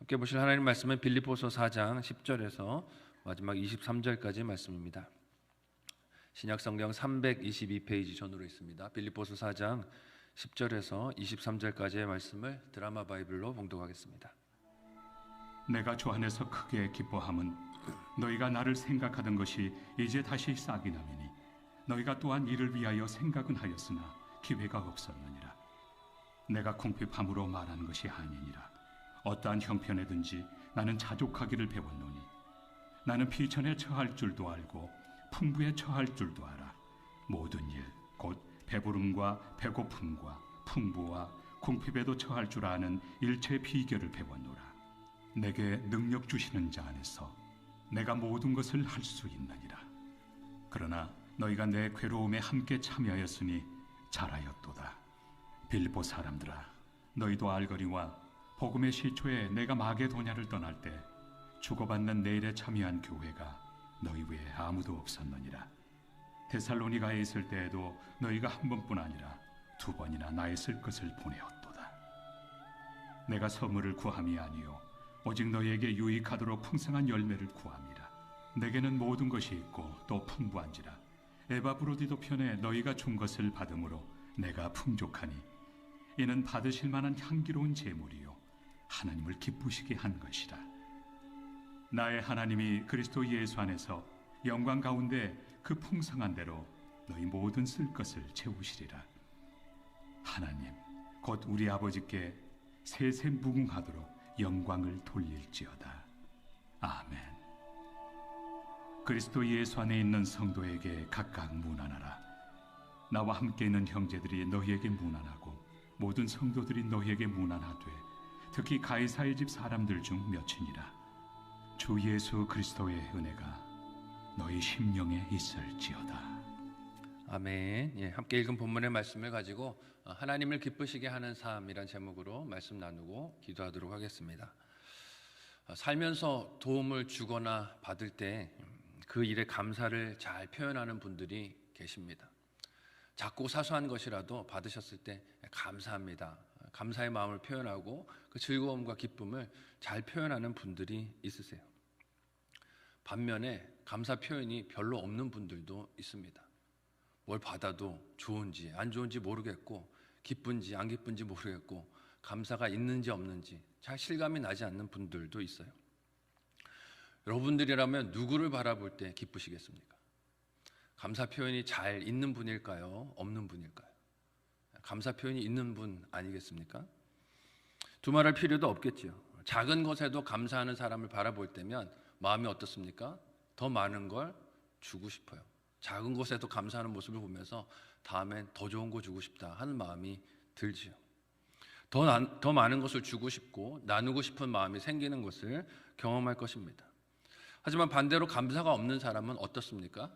함께 보실 하나님 말씀은 빌립보서 4장 10절에서 마지막 23절까지 말씀입니다. 신약성경 322페이지 전으로 있습니다. 빌립보서 4장 10절에서 23절까지의 말씀을 드라마 바이블로 봉독하겠습니다. 내가 주 안에서 크게 기뻐함은 너희가 나를 생각하던 것이 이제 다시 싹이 나미니 너희가 또한 이를 위하여 생각은 하였으나 기회가 없었느니라. 내가 궁핍함으로 말하는 것이 아니니라. 어떠한 형편에든지 나는 자족하기를 배웠노니 나는 비천에 처할 줄도 알고 풍부에 처할 줄도 알아. 모든 일 곧 배부름과 배고픔과 풍부와 궁핍에도 처할 줄 아는 일체의 비결을 배웠노라. 내게 능력 주시는 자 안에서 내가 모든 것을 할 수 있느니라. 그러나 너희가 내 괴로움에 함께 참여하였으니 잘하였도다. 빌립보 사람들아, 너희도 알거니와 복음의 시초에 내가 마게도냐를 떠날 때 주고받는 내일에 참여한 교회가 너희 외에 아무도 없었느니라. 데살로니가에 있을 때에도 너희가 한 번뿐 아니라 두 번이나 나의 쓸 것을 보내었도다. 내가 선물을 구함이 아니요 오직 너희에게 유익하도록 풍성한 열매를 구함이라. 내게는 모든 것이 있고 또 풍부한지라. 에바브로디도 편에 너희가 준 것을 받음으로 내가 풍족하니 이는 받으실 만한 향기로운 제물이요 하나님을 기쁘시게 한 것이라. 나의 하나님이 그리스도 예수 안에서 영광 가운데 그 풍성한 대로 너희 모든 쓸 것을 채우시리라. 하나님 곧 우리 아버지께 세세 무궁하도록 영광을 돌릴지어다. 아멘. 그리스도 예수 안에 있는 성도에게 각각 문안하라. 나와 함께 있는 형제들이 너희에게 문안하고 모든 성도들이 너희에게 문안하되 특히 가이사의 집 사람들 중 몇이니라. 주 예수 그리스도의 은혜가 너희 심령에 있을지어다. 아멘. 함께 읽은 본문의 말씀을 가지고 하나님을 기쁘시게 하는 삶이란 제목으로 말씀 나누고 기도하도록 하겠습니다. 살면서 도움을 주거나 받을 때 그 일에 감사를 잘 표현하는 분들이 계십니다. 작고 사소한 것이라도 받으셨을 때 감사합니다. 감사의 마음을 표현하고 그 즐거움과 기쁨을 잘 표현하는 분들이 있으세요. 반면에 감사 표현이 별로 없는 분들도 있습니다. 뭘 받아도 좋은지 안 좋은지 모르겠고 기쁜지 안 기쁜지 모르겠고 감사가 있는지 없는지 잘 실감이 나지 않는 분들도 있어요. 여러분들이라면 누구를 바라볼 때 기쁘시겠습니까? 감사 표현이 잘 있는 분일까요? 없는 분일까요? 감사 표현이 있는 분 아니겠습니까? 두말할 필요도 없겠지요. 작은 것에도 감사하는 사람을 바라볼 때면 마음이 어떻습니까? 더 많은 걸 주고 싶어요. 작은 것에도 감사하는 모습을 보면서 다음엔 더 좋은 거 주고 싶다 하는 마음이 들지요. 더 많은 것을 주고 싶고 나누고 싶은 마음이 생기는 것을 경험할 것입니다. 하지만 반대로 감사가 없는 사람은 어떻습니까?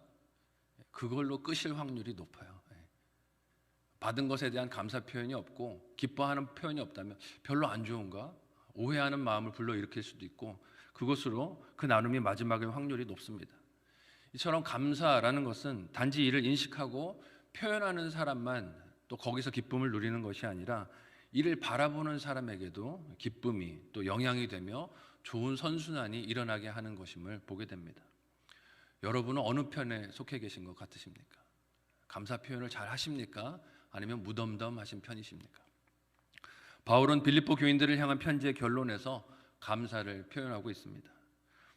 그걸로 끄실 확률이 높아요. 받은 것에 대한 감사 표현이 없고 기뻐하는 표현이 없다면 별로 안 좋은가? 오해하는 마음을 불러일으킬 수도 있고 그것으로 그 나눔이 마지막일 확률이 높습니다. 이처럼 감사라는 것은 단지 이를 인식하고 표현하는 사람만 또 거기서 기쁨을 누리는 것이 아니라 이를 바라보는 사람에게도 기쁨이 또 영향이 되며 좋은 선순환이 일어나게 하는 것임을 보게 됩니다. 여러분은 어느 편에 속해 계신 것 같으십니까? 감사 표현을 잘 하십니까? 아니면 무덤덤하신 편이십니까? 바울은 빌립보 교인들을 향한 편지의 결론에서 감사를 표현하고 있습니다.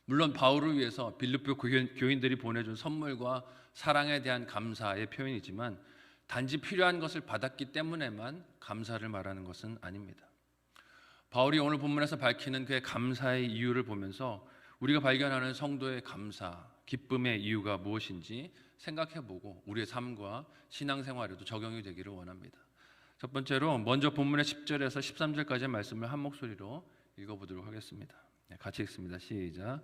물론 바울을 위해서 빌립보 교인들이 보내준 선물과 사랑에 대한 감사의 표현이지만 단지 필요한 것을 받았기 때문에만 감사를 말하는 것은 아닙니다. 바울이 오늘 본문에서 밝히는 그의 감사의 이유를 보면서 우리가 발견하는 성도의 감사, 기쁨의 이유가 무엇인지 생각해보고 우리의 삶과 신앙생활에도 적용이 되기를 원합니다. 첫 번째로 먼저 본문의 10절에서 13절까지의 말씀을 한 목소리로 읽어보도록 하겠습니다. 같이 읽습니다. 시작.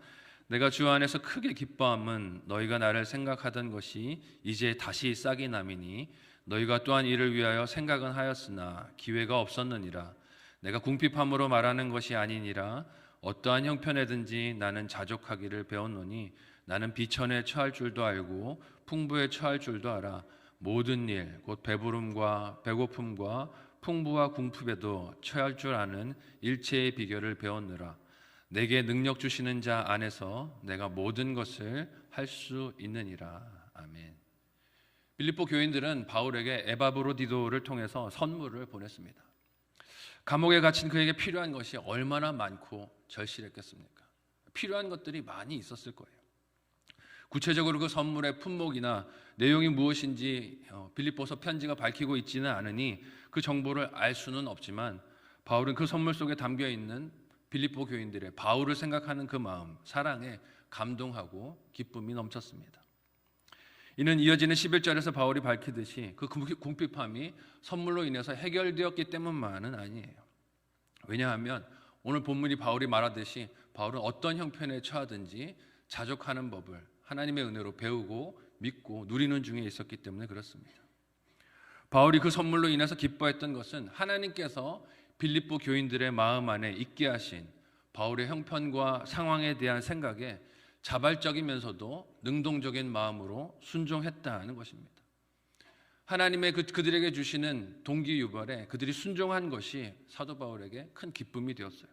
내가 주 안에서 크게 기뻐함은 너희가 나를 생각하던 것이 이제 다시 싹이 나미니 너희가 또한 이를 위하여 생각은 하였으나 기회가 없었느니라. 내가 궁핍함으로 말하는 것이 아니니라. 어떠한 형편에든지 나는 자족하기를 배웠노니 나는 비천에 처할 줄도 알고 풍부에 처할 줄도 알아. 모든 일 곧 배부름과 배고픔과 풍부와 궁핍에도 처할 줄 아는 일체의 비결을 배웠느라. 내게 능력 주시는 자 안에서 내가 모든 것을 할 수 있느니라. 아멘. 빌립보 교인들은 바울에게 에바브로디도를 통해서 선물을 보냈습니다. 감옥에 갇힌 그에게 필요한 것이 얼마나 많고 절실했겠습니까? 필요한 것들이 많이 있었을 거예요. 구체적으로 그 선물의 품목이나 내용이 무엇인지 빌립보서 편지가 밝히고 있지는 않으니 그 정보를 알 수는 없지만 바울은 그 선물 속에 담겨 있는 빌립보 교인들의 바울을 생각하는 그 마음, 사랑에 감동하고 기쁨이 넘쳤습니다. 이는 이어지는 11절에서 바울이 밝히듯이 그 궁핍함이 선물로 인해서 해결되었기 때문만은 아니에요. 왜냐하면 오늘 본문이 바울이 말하듯이 바울은 어떤 형편에 처하든지 자족하는 법을 하나님의 은혜로 배우고 믿고 누리는 중에 있었기 때문에 그렇습니다. 바울이 그 선물로 인해서 기뻐했던 것은 하나님께서 빌립보 교인들의 마음 안에 있게 하신 바울의 형편과 상황에 대한 생각에 자발적이면서도 능동적인 마음으로 순종했다는 것입니다. 하나님의 그들에게 주시는 동기유발에 그들이 순종한 것이 사도 바울에게 큰 기쁨이 되었어요.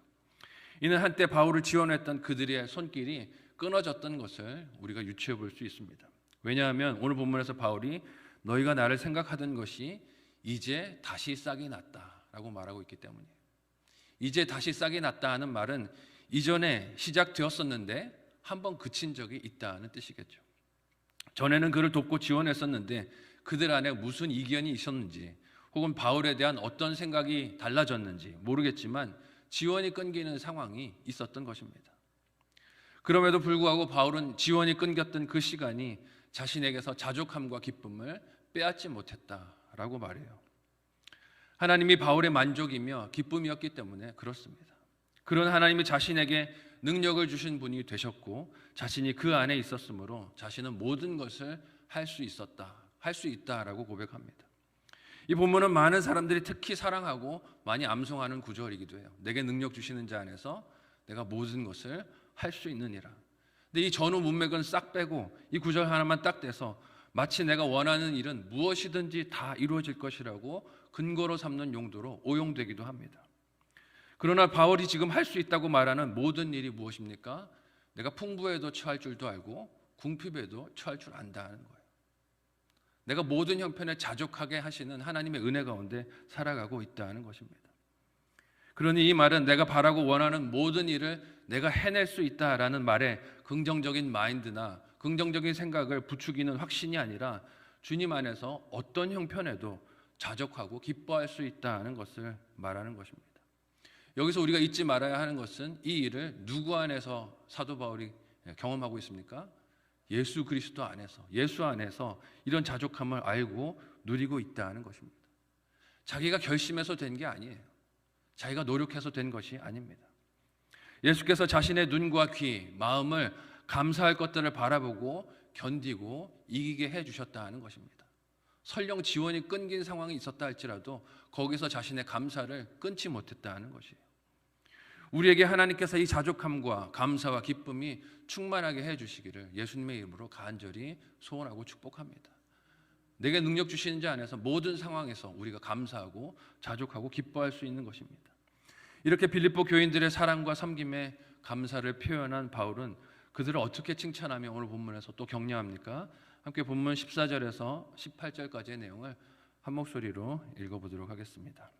이는 한때 바울을 지원했던 그들의 손길이 끊어졌던 것을 우리가 유추해 볼 수 있습니다. 왜냐하면 오늘 본문에서 바울이 너희가 나를 생각하던 것이 이제 다시 싹이 났다라고 말하고 있기 때문이에요. 이제 다시 싹이 났다 하는 말은 이전에 시작되었었는데 한번 그친 적이 있다는 뜻이겠죠. 전에는 그를 돕고 지원했었는데 그들 안에 무슨 이견이 있었는지 혹은 바울에 대한 어떤 생각이 달라졌는지 모르겠지만 지원이 끊기는 상황이 있었던 것입니다. 그럼에도 불구하고 바울은 지원이 끊겼던 그 시간이 자신에게서 자족함과 기쁨을 빼앗지 못했다라고 말해요. 하나님이 바울의 만족이며 기쁨이었기 때문에 그렇습니다. 그런 하나님이 자신에게 능력을 주신 분이 되셨고 자신이 그 안에 있었으므로 자신은 모든 것을 할 수 있다라고 고백합니다. 이 본문은 많은 사람들이 특히 사랑하고 많이 암송하는 구절이기도 해요. 내게 능력 주시는 자 안에서 내가 모든 것을 할 수 있느니라. 근데 이 전후 문맥은 싹 빼고 이 구절 하나만 딱 떼서 마치 내가 원하는 일은 무엇이든지 다 이루어질 것이라고 근거로 삼는 용도로 오용되기도 합니다. 그러나 바울이 지금 할 수 있다고 말하는 모든 일이 무엇입니까? 내가 풍부에도 처할 줄도 알고 궁핍에도 처할 줄 안다는 거예요. 내가 모든 형편에 자족하게 하시는 하나님의 은혜 가운데 살아가고 있다는 것입니다. 그러니 이 말은 내가 바라고 원하는 모든 일을 내가 해낼 수 있다라는 말에 긍정적인 마인드나 긍정적인 생각을 부추기는 확신이 아니라 주님 안에서 어떤 형편에도 자족하고 기뻐할 수 있다는 것을 말하는 것입니다. 여기서 우리가 잊지 말아야 하는 것은 이 일을 누구 안에서 사도 바울이 경험하고 있습니까? 예수 그리스도 안에서, 예수 안에서 이런 자족함을 알고 누리고 있다는 것입니다. 자기가 결심해서 된 게 아니에요. 자기가 노력해서 된 것이 아닙니다. 예수께서 자신의 눈과 귀, 마음을 감사할 것들을 바라보고 견디고 이기게 해주셨다는 것입니다. 설령 지원이 끊긴 상황이 있었다 할지라도 거기서 자신의 감사를 끊지 못했다는 것이에요. 우리에게 하나님께서 이 자족함과 감사와 기쁨이 충만하게 해주시기를 예수님의 이름으로 간절히 소원하고 축복합니다. 내게 능력 주시는 자 안에서 모든 상황에서 우리가 감사하고 자족하고 기뻐할 수 있는 것입니다. 이렇게 빌립보 교인들의 사랑과 섬김에 감사를 표현한 바울은 그들을 어떻게 칭찬하며 오늘 본문에서 또 격려합니까? 함께 본문 14절에서 18절까지의 내용을 한 목소리로 읽어보도록 하겠습니다.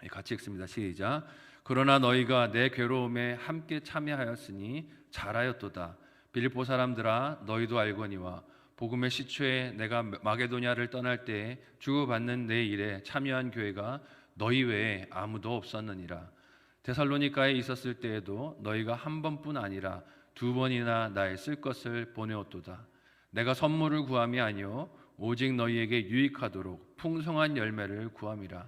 같이 읽습니다. 시작. 그러나 너희가 내 괴로움에 함께 참여하였으니 잘하였도다. 빌립보 사람들아 너희도 알거니와 복음의 시초에 내가 마게도냐를 떠날 때에 주고받는 내 일에 참여한 교회가 너희 외에 아무도 없었느니라. 데살로니가에 있었을 때에도 너희가 한 번뿐 아니라 두 번이나 나의 쓸 것을 보내었도다. 내가 선물을 구함이 아니요 오직 너희에게 유익하도록 풍성한 열매를 구함이라.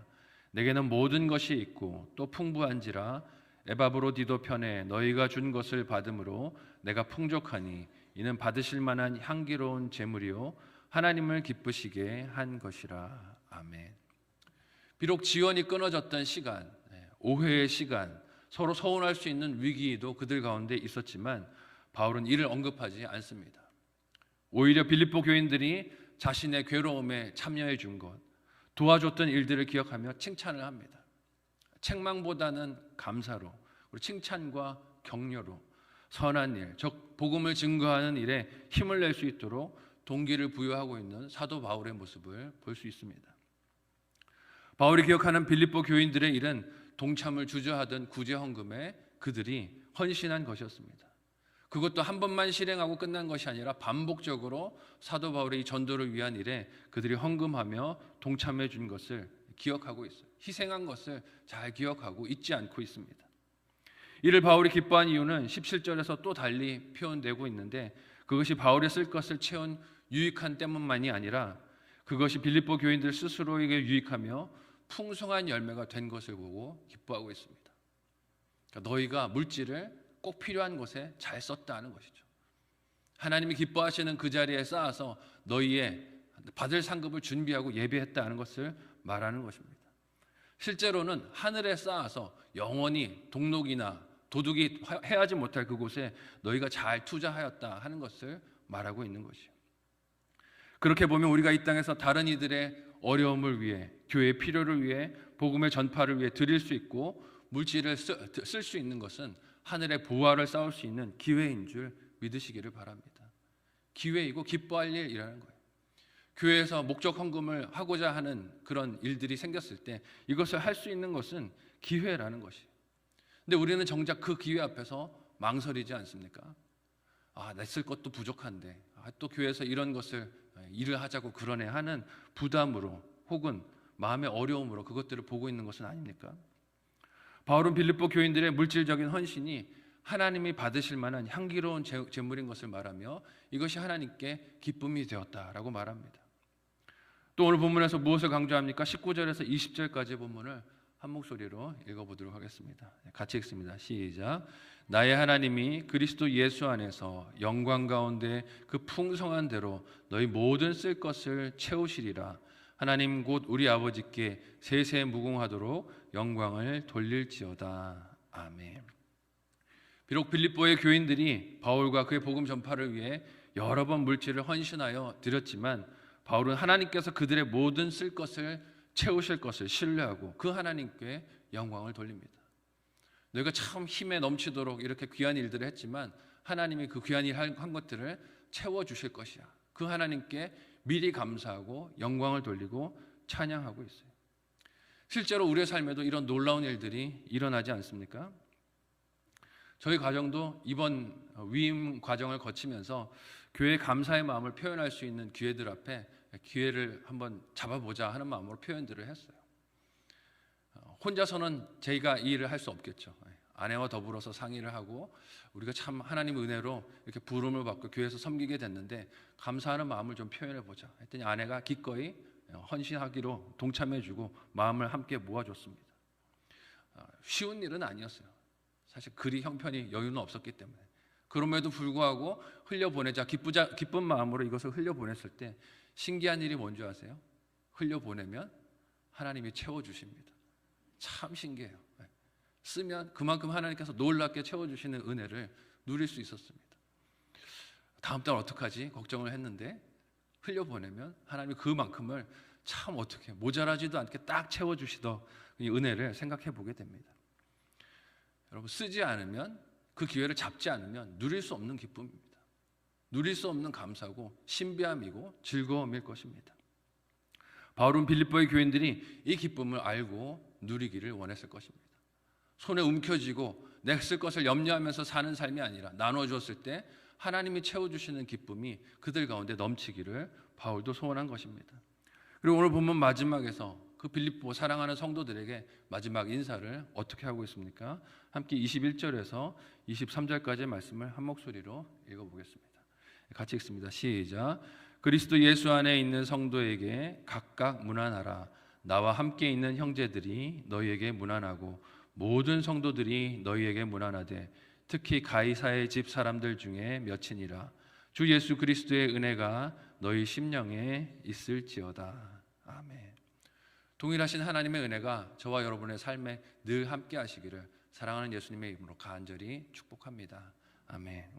내게는 모든 것이 있고 또 풍부한지라. 에바브로디도 편에 너희가 준 것을 받음으로 내가 풍족하니 이는 받으실 만한 향기로운 제물이요 하나님을 기쁘시게 한 것이라. 아멘. 비록 지원이 끊어졌던 시간, 오해의 시간, 서로 서운할 수 있는 위기도 그들 가운데 있었지만 바울은 이를 언급하지 않습니다. 오히려 빌립보 교인들이 자신의 괴로움에 참여해 준 것, 도와줬던 일들을 기억하며 칭찬을 합니다. 책망보다는 감사로, 그리고 칭찬과 격려로 선한 일, 즉 복음을 증거하는 일에 힘을 낼 수 있도록 동기를 부여하고 있는 사도 바울의 모습을 볼 수 있습니다. 바울이 기억하는 빌립보 교인들의 일은 동참을 주저하던 구제 헌금에 그들이 헌신한 것이었습니다. 그것도 한 번만 실행하고 끝난 것이 아니라 반복적으로 사도 바울의 이 전도를 위한 일에 그들이 헌금하며 동참해 준 것을 기억하고 있어요. 희생한 것을 잘 기억하고 잊지 않고 있습니다. 이를 바울이 기뻐한 이유는 17절에서 또 달리 표현되고 있는데, 그것이 바울이 쓸 것을 채운 유익한 때문만이 아니라 그것이 빌립보 교인들 스스로에게 유익하며 풍성한 열매가 된 것을 보고 기뻐하고 있습니다. 그러니까 너희가 물질을 꼭 필요한 곳에 잘 썼다는 것이죠. 하나님이 기뻐하시는 그 자리에 쌓아서 너희의 받을 상급을 준비하고 예비했다는 것을 말하는 것입니다. 실제로는 하늘에 쌓아서 영원히 동록이나 도둑이 해하지 못할 그곳에 너희가 잘 투자하였다 하는 것을 말하고 있는 것이요. 그렇게 보면 우리가 이 땅에서 다른 이들의 어려움을 위해, 교회의 필요를 위해, 복음의 전파를 위해 드릴 수 있고 물질을 쓸 수 있는 것은 하늘의 보화를 쌓을 수 있는 기회인 줄 믿으시기를 바랍니다. 기회이고 기뻐할 일이라는 거예요. 교회에서 목적 헌금을 하고자 하는 그런 일들이 생겼을 때 이것을 할 수 있는 것은 기회라는 것이에요. 근데 우리는 정작 그 기회 앞에서 망설이지 않습니까? 내 쓸 것도 부족한데 또 교회에서 이런 것을 일을 하자고 그러네 하는 부담으로 혹은 마음의 어려움으로 그것들을 보고 있는 것은 아닙니까? 바울은 빌립보 교인들의 물질적인 헌신이 하나님이 받으실 만한 향기로운 제물인 것을 말하며 이것이 하나님께 기쁨이 되었다라고 말합니다. 또 오늘 본문에서 무엇을 강조합니까? 19절에서 20절까지 본문을 한 목소리로 읽어보도록 하겠습니다. 같이 읽습니다. 시작. 나의 하나님이 그리스도 예수 안에서 영광 가운데 그 풍성한 대로 너희 모든 쓸 것을 채우시리라. 하나님 곧 우리 아버지께 세세 무궁하도록 영광을 돌릴지어다. 아멘. 비록 빌립보의 교인들이 바울과 그의 복음 전파를 위해 여러 번 물질을 헌신하여 드렸지만 바울은 하나님께서 그들의 모든 쓸 것을 채우실 것을 신뢰하고 그 하나님께 영광을 돌립니다. 너희가 참 힘에 넘치도록 이렇게 귀한 일들을 했지만 하나님이 그 귀한 일 한 것들을 채워주실 것이야. 그 하나님께 미리 감사하고 영광을 돌리고 찬양하고 있어요. 실제로 우리의 삶에도 이런 놀라운 일들이 일어나지 않습니까? 저희 가정도 이번 위임 과정을 거치면서 교회의 감사의 마음을 표현할 수 있는 기회들 앞에 기회를 한번 잡아보자 하는 마음으로 표현들을 했어요. 혼자서는 저희가 이 일을 할 수 없겠죠. 아내와 더불어서 상의를 하고 우리가 참 하나님의 은혜로 이렇게 부름을 받고 교회에서 섬기게 됐는데 감사하는 마음을 좀 표현해보자 했더니 아내가 기꺼이 헌신하기로 동참해주고 마음을 함께 모아줬습니다. 쉬운 일은 아니었어요. 사실 그리 형편이 여유는 없었기 때문에. 그럼에도 불구하고 흘려보내자 기쁜 마음으로 이것을 흘려보냈을 때 신기한 일이 뭔지 아세요? 흘려보내면 하나님이 채워주십니다. 참 신기해요. 쓰면 그만큼 하나님께서 놀랍게 채워주시는 은혜를 누릴 수 있었습니다. 다음 달 어떡하지? 걱정을 했는데 흘려보내면 하나님이 그만큼을 참 어떻게 모자라지도 않게 딱 채워주시던 이 은혜를 생각해 보게 됩니다. 여러분 쓰지 않으면 그 기회를 잡지 않으면 누릴 수 없는 기쁨입니다. 누릴 수 없는 감사고 신비함이고 즐거움일 것입니다. 바울은 빌립보의 교인들이 이 기쁨을 알고 누리기를 원했을 것입니다. 손에 움켜쥐고 내 쓸 것을 염려하면서 사는 삶이 아니라 나눠주었을 때 하나님이 채워주시는 기쁨이 그들 가운데 넘치기를 바울도 소원한 것입니다. 그리고 오늘 본문 마지막에서 그 빌립보 사랑하는 성도들에게 마지막 인사를 어떻게 하고 있습니까? 함께 21절에서 23절까지의 말씀을 한 목소리로 읽어보겠습니다. 같이 읽습니다. 시작. 그리스도 예수 안에 있는 성도에게 각각 문안하라. 나와 함께 있는 형제들이 너희에게 문안하고 모든 성도들이 너희에게 문안하되 특히 가이사의 집 사람들 중에 몇이니라. 주 예수 그리스도의 은혜가 너희 심령에 있을지어다. 아멘. 동일하신 하나님의 은혜가 저와 여러분의 삶에 늘 함께 하시기를 사랑하는 예수님의 이름으로 간절히 축복합니다. 아멘.